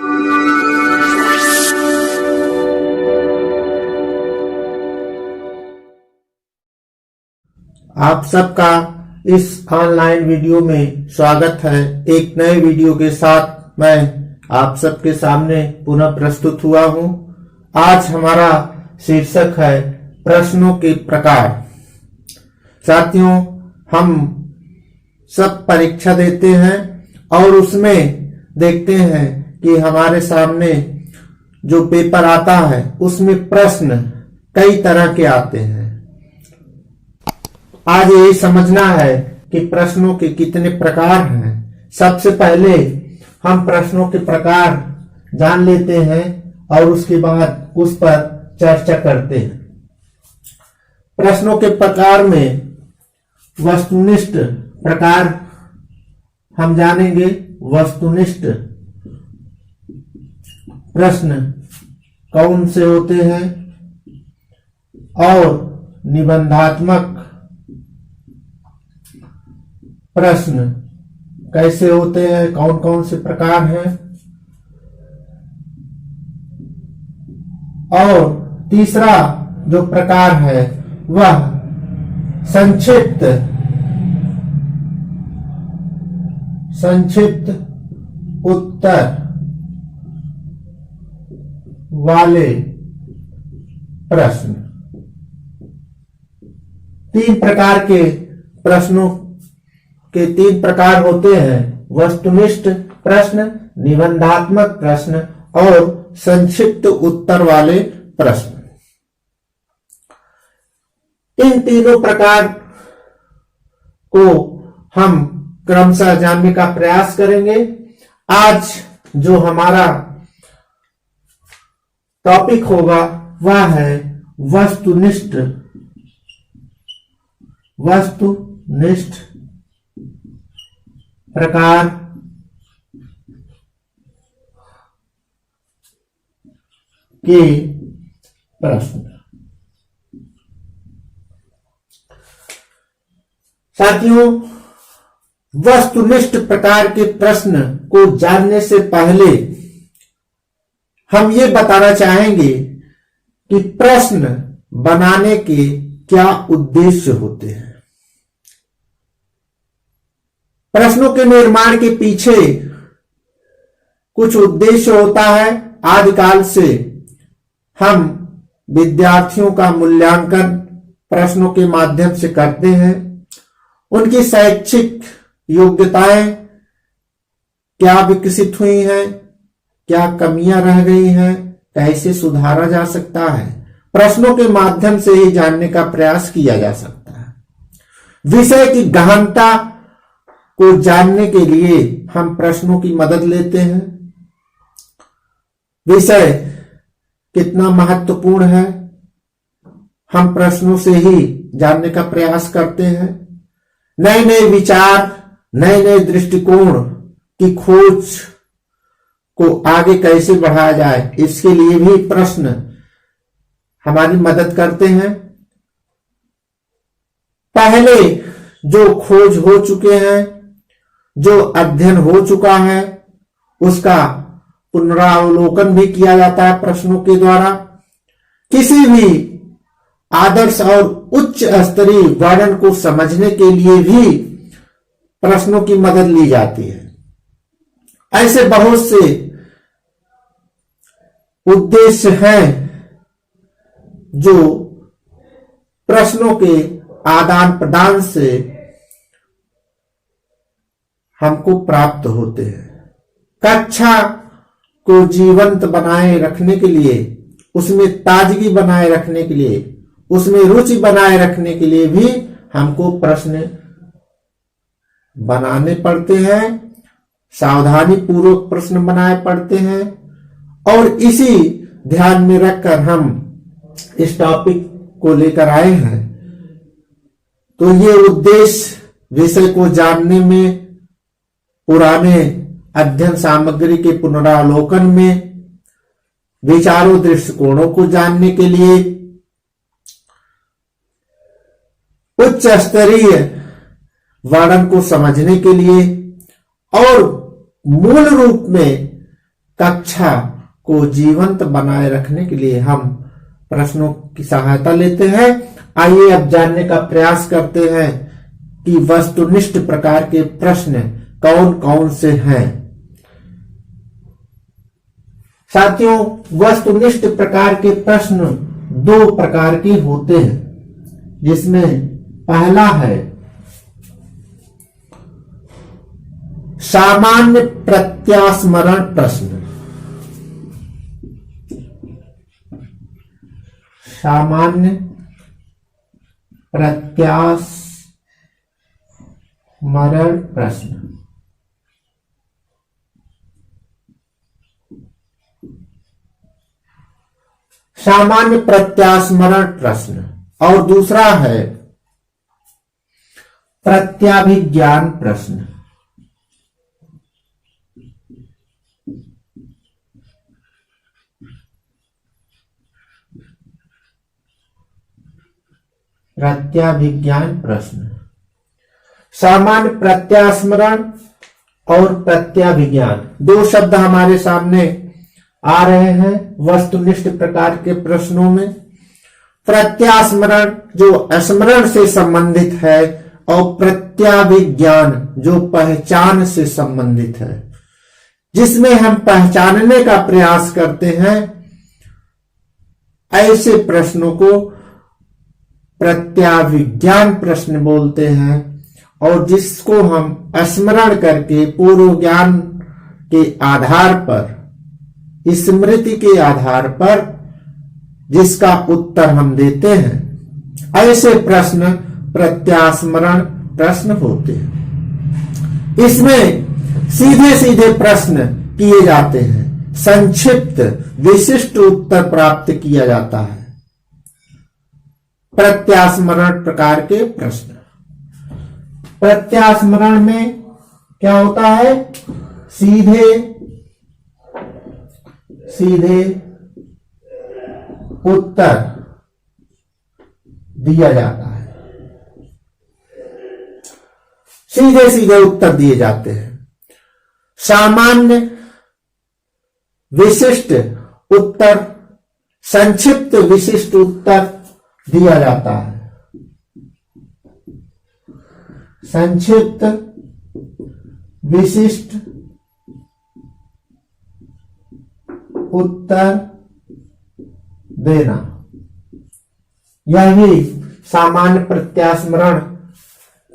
आप सबका इस ऑनलाइन वीडियो में स्वागत है। एक नए वीडियो के साथ मैं आप सबके सामने पुनः प्रस्तुत हुआ हूं। आज हमारा शीर्षक है प्रश्नों के प्रकार। साथियों, हम सब परीक्षा देते हैं और उसमें देखते हैं कि हमारे सामने जो पेपर आता है उसमें प्रश्न कई तरह के आते हैं। आज ये समझना है कि प्रश्नों के कितने प्रकार हैं। सबसे पहले हम प्रश्नों के प्रकार जान लेते हैं और उसके बाद उस पर चर्चा करते हैं। प्रश्नों के प्रकार में वस्तुनिष्ठ प्रकार हम जानेंगे। वस्तुनिष्ठ प्रश्न कौन से होते हैं और निबंधात्मक प्रश्न कैसे होते हैं, कौन कौन से प्रकार हैं। और तीसरा जो प्रकार है वह संक्षिप्त उत्तर वाले प्रश्न। तीन प्रकार के प्रश्नों के तीन प्रकार होते हैं: वस्तुनिष्ठ प्रश्न, निबंधात्मक प्रश्न और संक्षिप्त उत्तर वाले प्रश्न। इन तीनों प्रकार को हम क्रमशः जानने का प्रयास करेंगे। आज जो हमारा टॉपिक होगा वह है वस्तुनिष्ठ प्रकार के प्रश्न। साथियों, वस्तुनिष्ठ प्रकार के प्रश्न को जानने से पहले हम ये बताना चाहेंगे कि प्रश्न बनाने के क्या उद्देश्य होते हैं। प्रश्नों के निर्माण के पीछे कुछ उद्देश्य होता है। आदिकाल से हम विद्यार्थियों का मूल्यांकन प्रश्नों के माध्यम से करते हैं। उनकी शैक्षिक योग्यताएं क्या विकसित हुई हैं, क्या कमियां रह गई हैं, कैसे सुधारा जा सकता है, प्रश्नों के माध्यम से ही जानने का प्रयास किया जा सकता है। विषय की गहनता को जानने के लिए हम प्रश्नों की मदद लेते हैं। विषय कितना महत्वपूर्ण है, हम प्रश्नों से ही जानने का प्रयास करते हैं। नए नए विचार, नए नए दृष्टिकोण की खोज को आगे कैसे बढ़ाया जाए, इसके लिए भी प्रश्न हमारी मदद करते हैं। पहले जो खोज हो चुके हैं, जो अध्ययन हो चुका है, उसका पुनरावलोकन भी किया जाता है प्रश्नों के द्वारा। किसी भी आदर्श और उच्च स्तरीय वर्णन को समझने के लिए भी प्रश्नों की मदद ली जाती है। ऐसे बहुत से उद्देश्य हैं जो प्रश्नों के आदान प्रदान से हमको प्राप्त होते हैं। कक्षा को जीवंत बनाए रखने के लिए, उसमें ताजगी बनाए रखने के लिए, उसमें रुचि बनाए रखने के लिए भी हमको प्रश्न बनाने पड़ते हैं, सावधानी पूर्वक प्रश्न बनाए पड़ते हैं। और इसी ध्यान में रखकर हम इस टॉपिक को लेकर आए हैं। तो ये उद्देश्य विषय को जानने में, पुराने अध्ययन सामग्री के पुनरावलोकन में, विचारों दृष्टिकोणों को जानने के लिए, उच्च स्तरीय वर्णन को समझने के लिए और मूल रूप में कक्षा को जीवंत बनाए रखने के लिए हम प्रश्नों की सहायता लेते हैं। आइए अब जानने का प्रयास करते हैं कि वस्तुनिष्ठ प्रकार के प्रश्न कौन कौन से हैं। साथियों, वस्तुनिष्ठ प्रकार के प्रश्न दो प्रकार के होते हैं, जिसमें पहला है सामान्य प्रत्यास्मरण प्रश्न। सामान्य प्रत्यास्मरण प्रश्न। सामान्य प्रत्यास्मरण प्रश्न। और दूसरा है प्रत्याभिज्ञान प्रश्न। प्रत्याभिज्ञान प्रश्न। सामान्य प्रत्यास्मरण और प्रत्याभिज्ञान दो शब्द हमारे सामने आ रहे हैं वस्तुनिष्ठ प्रकार के प्रश्नों में। प्रत्यास्मरण जो स्मरण से संबंधित है और प्रत्याभिज्ञान जो पहचान से संबंधित है, जिसमें हम पहचानने का प्रयास करते हैं। ऐसे प्रश्नों को प्रत्याभिज्ञान प्रश्न बोलते हैं, और जिसको हम स्मरण करके पूर्व ज्ञान के आधार पर, स्मृति के आधार पर जिसका उत्तर हम देते हैं, ऐसे प्रश्न प्रत्यास्मरण प्रश्न होते हैं। इसमें सीधे सीधे प्रश्न किए जाते हैं, संक्षिप्त विशिष्ट उत्तर प्राप्त किया जाता है। प्रत्यास्मरण प्रकार के प्रश्न। प्रत्यास्मरण में क्या होता है? सीधे सीधे उत्तर दिया जाता है। सीधे सीधे उत्तर दिए जाते हैं। सामान्य विशिष्ट उत्तर, संक्षिप्त विशिष्ट उत्तर दिया जाता है। संक्षिप्त विशिष्ट उत्तर देना, यह भी सामान्य प्रत्यास्मरण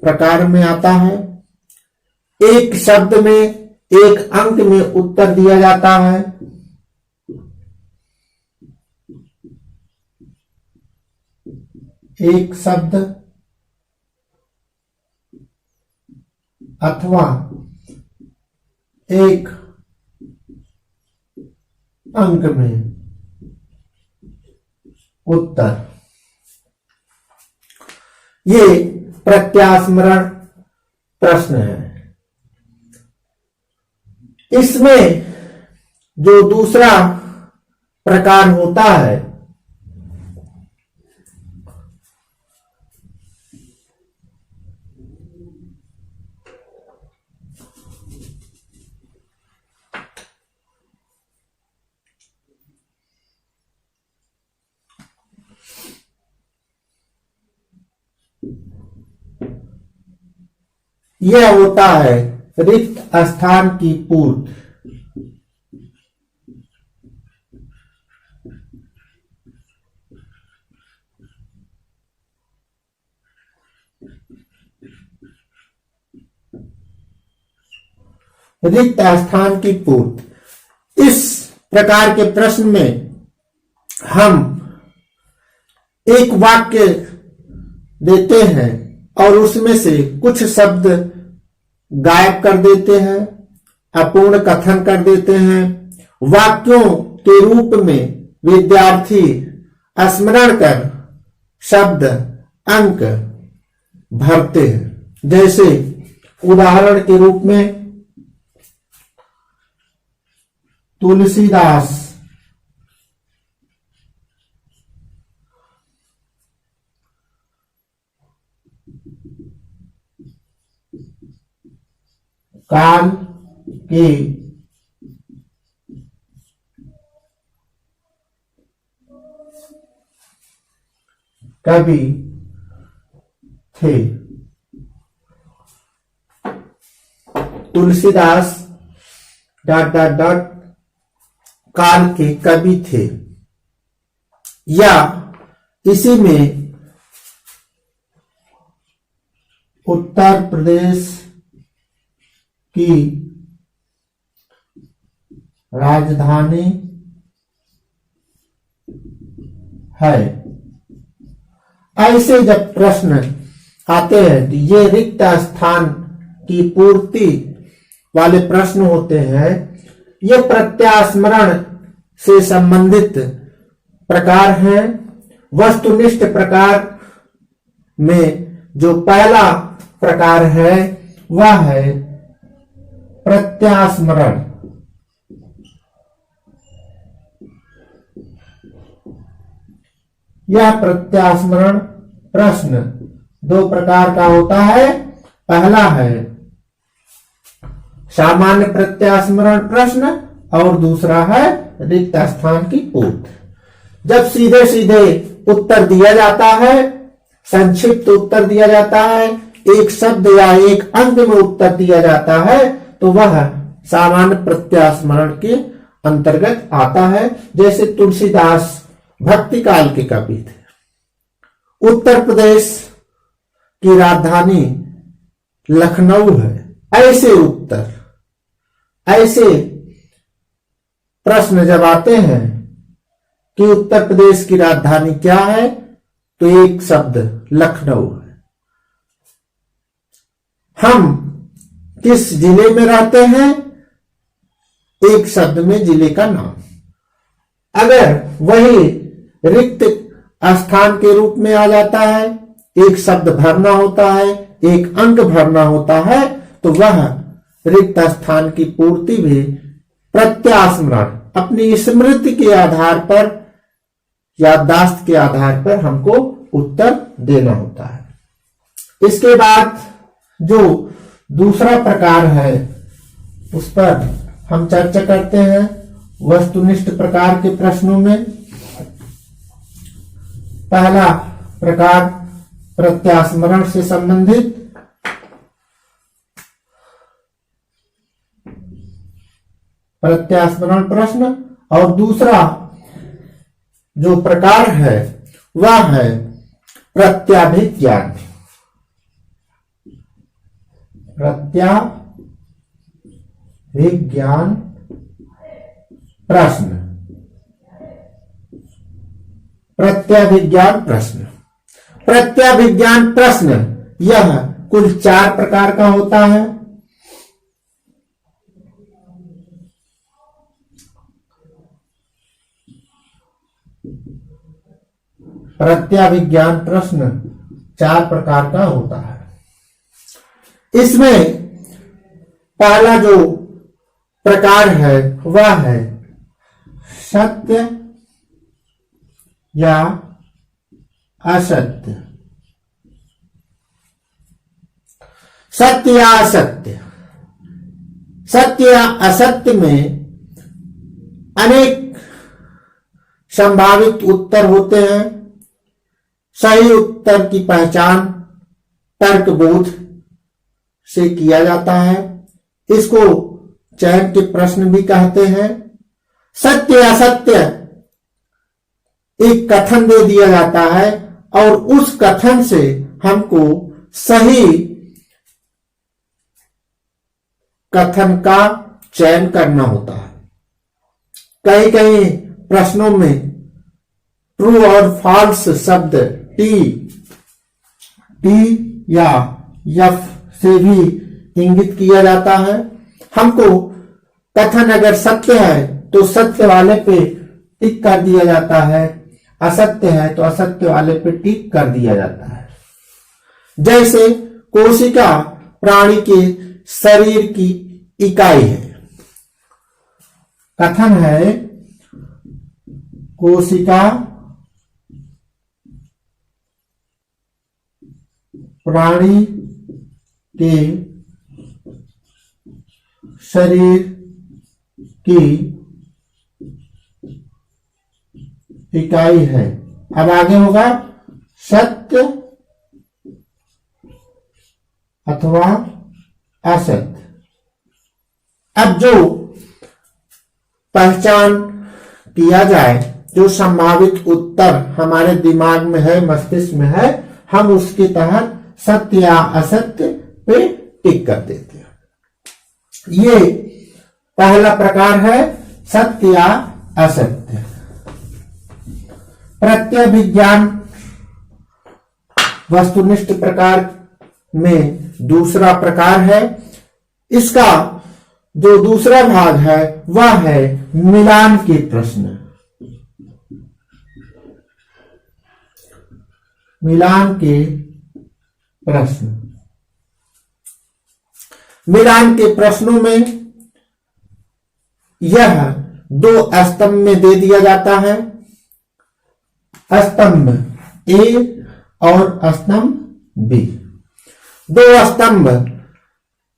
प्रकार में आता है। एक शब्द में एक अंक में उत्तर दिया जाता है। एक शब्द अथवा एक अंक में उत्तर, ये प्रत्यास्मरण प्रश्न है। इसमें जो दूसरा प्रकार होता है, यह होता है रिक्त स्थान की पूर्ति। रिक्त स्थान की पूर्ति। इस प्रकार के प्रश्न में हम एक वाक्य देते हैं और उसमें से कुछ शब्द गायब कर देते हैं, अपूर्ण कथन कर देते हैं। वाक्यों के रूप में विद्यार्थी स्मरण कर शब्द अंक भरते हैं। जैसे उदाहरण के रूप में तुलसीदास काल के कवि थे। तुलसीदास ... काल के कवि थे। या इसी में उत्तर प्रदेश की राजधानी है। ऐसे जब प्रश्न आते हैं तो ये रिक्त स्थान की पूर्ति वाले प्रश्न होते हैं। ये प्रत्यास्मरण से संबंधित प्रकार हैं। वस्तुनिष्ठ प्रकार में जो पहला प्रकार है वह है प्रत्यास्मरण। यह प्रत्यास्मरण प्रश्न दो प्रकार का होता है। पहला है सामान्य प्रत्यास्मरण प्रश्न और दूसरा है रिक्त स्थान की पूर्ति। जब सीधे सीधे उत्तर दिया जाता है, संक्षिप्त उत्तर दिया जाता है, एक शब्द या एक अंक में उत्तर दिया जाता है, तो वह सामान्य प्रत्यास्मरण के अंतर्गत आता है। जैसे तुलसीदास भक्ति काल के कवि थे। उत्तर प्रदेश की राजधानी लखनऊ है। ऐसे प्रश्न जब आते हैं कि उत्तर प्रदेश की राजधानी क्या है, तो एक शब्द लखनऊ है। हम किस जिले में रहते हैं, एक शब्द में जिले का नाम। अगर वही रिक्त स्थान के रूप में आ जाता है, एक शब्द भरना होता है, एक अंक भरना होता है, तो वह रिक्त स्थान की पूर्ति भी प्रत्यास्मरण अपनी स्मृति के आधार पर, याददाश्त के आधार पर हमको उत्तर देना होता है। इसके बाद जो दूसरा प्रकार है उस पर हम चर्चा करते हैं। वस्तुनिष्ठ प्रकार के प्रश्नों में पहला प्रकार प्रत्यास्मरण से संबंधित। प्रत्यास्मरण प्रश्न और दूसरा जो प्रकार है वह है प्रत्याभिज्ञान। प्रत्याभिज्ञान प्रश्न। प्रत्याभिज्ञान प्रश्न। प्रत्याभिज्ञान प्रश्न यह कुल 4 प्रकार का होता है। प्रत्याभिज्ञान प्रश्न 4 प्रकार का होता है। इसमें पहला जो प्रकार है वह है सत्य या असत्य। सत्य या असत्य। सत्य या असत्य में अनेक संभावित उत्तर होते हैं। सही उत्तर की पहचान तर्कबोध से किया जाता है। इसको चयन के प्रश्न भी कहते हैं। सत्य या असत्य एक कथन दे दिया जाता है और उस कथन से हमको सही कथन का चयन करना होता है। कई कई प्रश्नों में ट्रू और फॉल्स शब्द टी या यफ से भी इंगित किया जाता है। हमको कथन अगर सत्य है तो सत्य वाले पे टिक कर दिया जाता है, असत्य है तो असत्य वाले पे टिक कर दिया जाता है। जैसे कोशिका प्राणी के शरीर की इकाई है। कथन है कोशिका प्राणी के शरीर की इकाई है। अब आगे होगा सत्य अथवा असत्य। अब जो पहचान किया जाए, जो संभावित उत्तर हमारे दिमाग में है, मस्तिष्क में है, हम उसके तहत सत्य या असत्य पे टिक कर देते हैं। ये पहला प्रकार है सत्य या असत्य। प्रत्यय विज्ञान वस्तुनिष्ठ प्रकार में दूसरा प्रकार है। इसका जो दूसरा भाग है वह है मिलान के प्रश्न। मिलान के प्रश्न। मिलान के प्रश्नों में यह दो स्तंभ में दे दिया जाता है, स्तंभ ए और स्तंभ बी। दो स्तंभ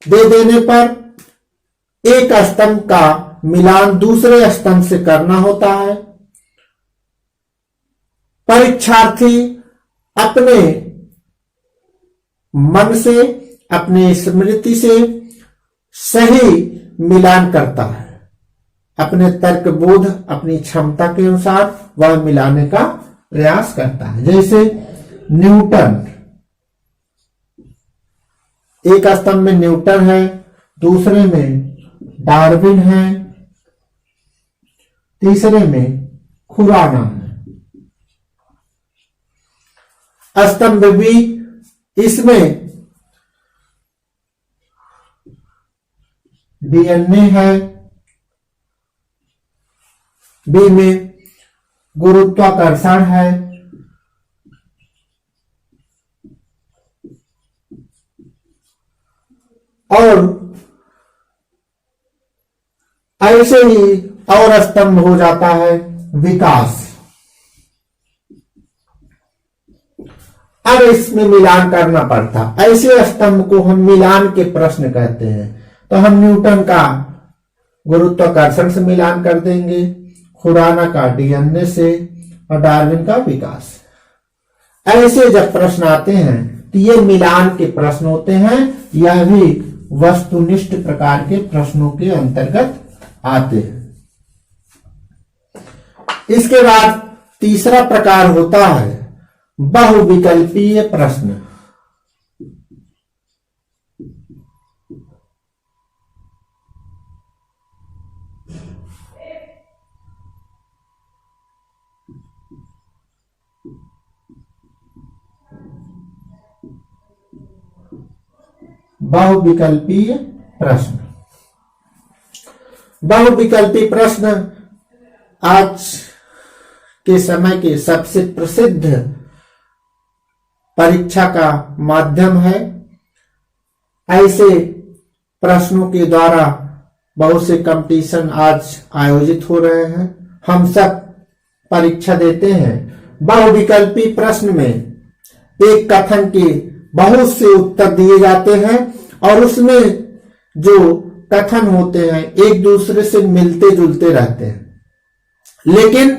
दे देने पर एक स्तंभ का मिलान दूसरे स्तंभ से करना होता है। परीक्षार्थी अपने मन से, अपने स्मृति से सही मिलान करता है। अपने तर्क बोध, अपनी क्षमता के अनुसार वह मिलाने का प्रयास करता है। जैसे न्यूटन, एक स्तंभ में न्यूटन है, दूसरे में डार्विन है, तीसरे में खुराना है। स्तंभ बी, इसमें डीएनए है, बी में गुरुत्वाकर्षण है, और ऐसे ही और स्तंभ हो जाता है विकास। अब इसमें मिलान करना पड़ता, ऐसे स्तंभ को हम मिलान के प्रश्न कहते हैं। तो हम न्यूटन का गुरुत्वाकर्षण से मिलान कर देंगे, खुराना का डीएनए से, और डार्विन का विकास। ऐसे जब प्रश्न आते हैं तो ये मिलान के प्रश्न होते हैं। यह भी वस्तुनिष्ठ प्रकार के प्रश्नों के अंतर्गत आते हैं। इसके बाद तीसरा प्रकार होता है बहुविकल्पीय प्रश्न। बहुविकल्पीय प्रश्न। बहुविकल्पी प्रश्न आज के समय के सबसे प्रसिद्ध परीक्षा का माध्यम है। ऐसे प्रश्नों के द्वारा बहुत से कंपटीशन आज आयोजित हो रहे हैं। हम सब परीक्षा देते हैं। बहुविकल्पी प्रश्न में एक कथन के बहुत से उत्तर दिए जाते हैं और उसमें जो कथन होते हैं एक दूसरे से मिलते जुलते रहते हैं, लेकिन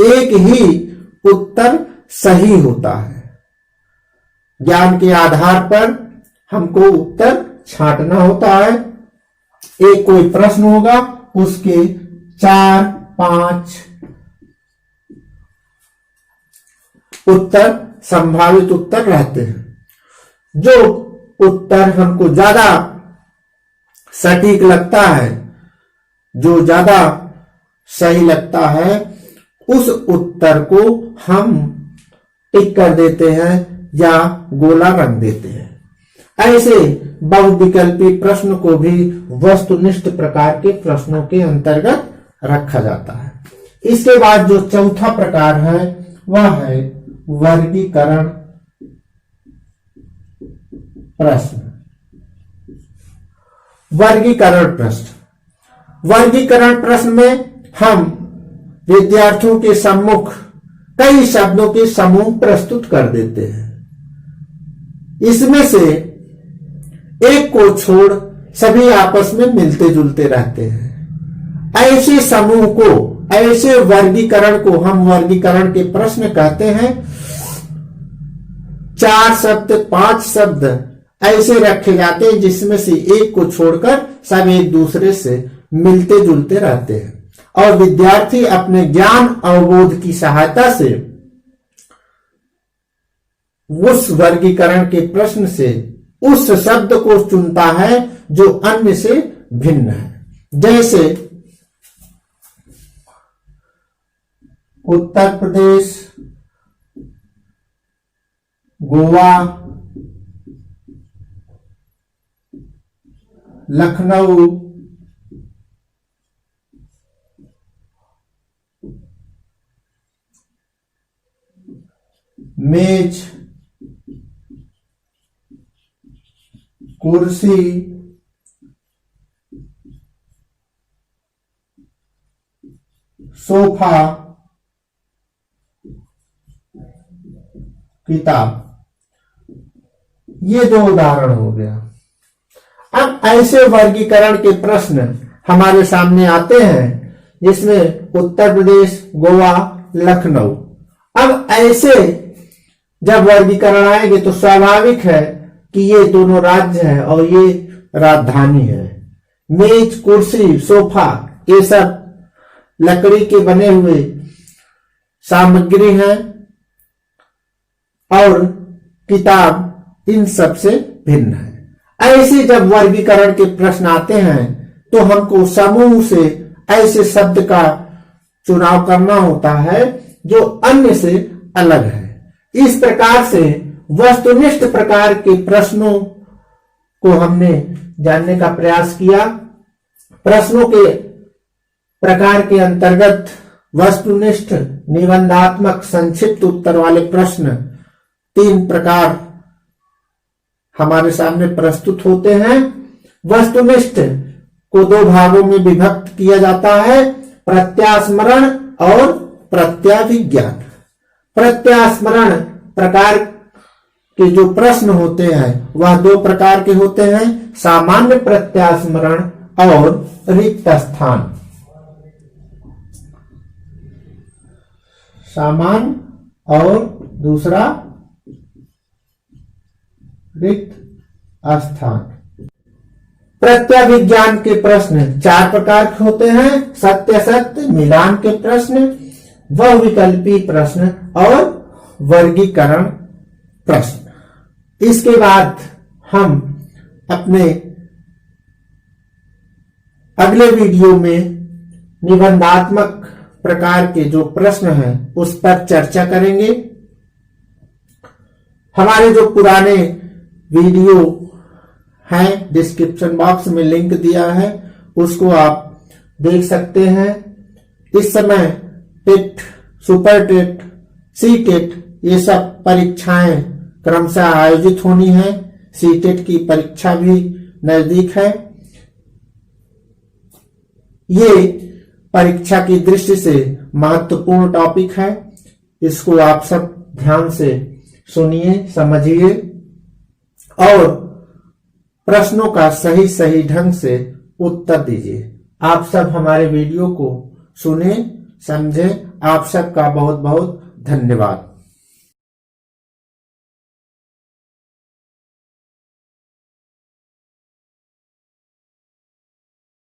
एक ही उत्तर सही होता है। ज्ञान के आधार पर हमको उत्तर छांटना होता है। एक कोई प्रश्न होगा, उसके 4-5 उत्तर, संभावित उत्तर रहते हैं। जो उत्तर हमको ज्यादा सटीक लगता है, जो ज्यादा सही लगता है, उस उत्तर को हम टिक कर देते हैं या गोला रख देते हैं। ऐसे बहुविकल्पी प्रश्न को भी वस्तुनिष्ठ प्रकार के प्रश्नों के अंतर्गत रखा जाता है। इसके बाद जो चौथा प्रकार है वह है वर्गीकरण प्रश्न। वर्गीकरण प्रश्न। वर्गीकरण प्रश्न में हम विद्यार्थियों के सम्मुख कई शब्दों के समूह प्रस्तुत कर देते हैं। इसमें से एक को छोड़ सभी आपस में मिलते जुलते रहते हैं। ऐसे समूह को, ऐसे वर्गीकरण को हम वर्गीकरण के प्रश्न कहते हैं। 4 शब्द 5 शब्द ऐसे रखे जाते हैं जिसमें से एक को छोड़कर सब एक दूसरे से मिलते जुलते रहते हैं, और विद्यार्थी अपने ज्ञान अवबोध की सहायता से उस वर्गीकरण के प्रश्न से उस शब्द को चुनता है जो अन्य से भिन्न है। जैसे उत्तर प्रदेश, गोवा, लखनऊ, मेज, कुर्सी, सोफा, किताब। ये 2 उदाहरण हो गया। अब ऐसे वर्गीकरण के प्रश्न हमारे सामने आते हैं जिसमें उत्तर प्रदेश, गोवा, लखनऊ। अब ऐसे जब वर्गीकरण आएंगे तो स्वाभाविक है कि ये दोनों राज्य हैं और ये राजधानी है। मेज, कुर्सी, सोफा ये सब लकड़ी के बने हुए सामग्री हैं और किताब इन सब से भिन्न है। ऐसे जब वर्गीकरण के प्रश्न आते हैं तो हमको समूह से ऐसे शब्द का चुनाव करना होता है जो अन्य से अलग है। इस प्रकार से वस्तुनिष्ठ प्रकार के प्रश्नों को हमने जानने का प्रयास किया। प्रश्नों के प्रकार के अंतर्गत वस्तुनिष्ठ, निबंधात्मक, संक्षिप्त उत्तर वाले प्रश्न 3 प्रकार हमारे सामने प्रस्तुत होते हैं। वस्तुनिष्ठ को 2 भागों में विभक्त किया जाता है, प्रत्यास्मरण और प्रत्याभिज्ञान। प्रत्यास्मरण प्रकार के जो प्रश्न होते हैं वह 2 प्रकार के होते हैं, सामान्य प्रत्यास्मरण और रिक्त स्थान। सामान्य और दूसरा रिक्त स्थान। प्रत्याभिज्ञान के प्रश्न 4 प्रकार के होते हैं, सत्य असत्य, मिलान के प्रश्न, बहुविकल्पी प्रश्न और वर्गीकरण प्रश्न। इसके बाद हम अपने अगले वीडियो में निबंधात्मक प्रकार के जो प्रश्न हैं उस पर चर्चा करेंगे। हमारे जो पुराने वीडियो हैं डिस्क्रिप्शन बॉक्स में लिंक दिया है, उसको आप देख सकते हैं। इस समय TET, super TET, C TET ये सब परीक्षाएं क्रमशः आयोजित होनी है। सी टेट की परीक्षा भी नजदीक है। ये परीक्षा की दृष्टि से महत्वपूर्ण टॉपिक है। इसको आप सब ध्यान से सुनिए, समझिए और प्रश्नों का सही ढंग से उत्तर दीजिए। आप सब हमारे वीडियो को सुने, समझे। आप सबका बहुत बहुत धन्यवाद।